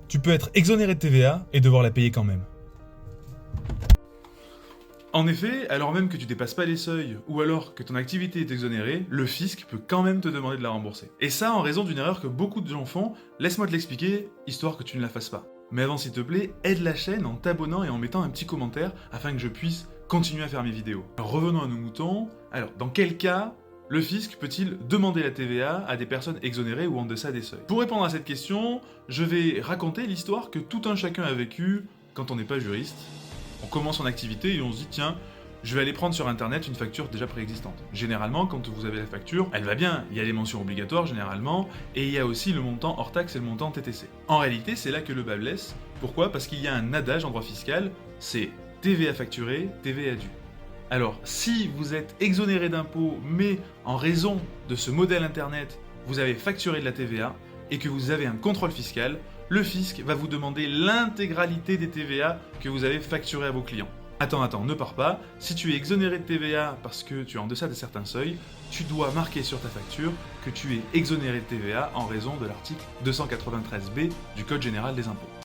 tu peux être exonéré de TVA et devoir la payer quand même. En effet, alors même que tu dépasses pas les seuils, ou alors que ton activité est exonérée, le fisc peut quand même te demander de la rembourser. Et ça en raison d'une erreur que beaucoup de gens font, laisse-moi te l'expliquer, histoire que tu ne la fasses pas. Mais avant s'il te plaît, aide la chaîne en t'abonnant et en mettant un petit commentaire afin que je puisse continuer à faire mes vidéos. Alors revenons à nos moutons, alors dans quel cas le fisc peut-il demander la TVA à des personnes exonérées ou en deçà des seuils? Pour répondre à cette question, je vais raconter l'histoire que tout un chacun a vécue quand on n'est pas juriste. On commence son activité et on se dit tiens, je vais aller prendre sur internet une facture déjà préexistante. Généralement, quand vous avez la facture, elle va bien, il y a les mentions obligatoires généralement, et il y a aussi le montant hors taxe et le montant TTC. En réalité, c'est là que le bas blesse. Pourquoi? Parce qu'il y a un adage en droit fiscal, c'est TVA facturé, TVA dû. Alors, si vous êtes exonéré d'impôts, mais en raison de ce modèle internet, vous avez facturé de la TVA, et que vous avez un contrôle fiscal, le fisc va vous demander l'intégralité des TVA que vous avez facturées à vos clients. Attends, ne pars pas, si tu es exonéré de TVA parce que tu es en deçà de certains seuils, tu dois marquer sur ta facture que tu es exonéré de TVA en raison de l'article 293B du Code général des impôts.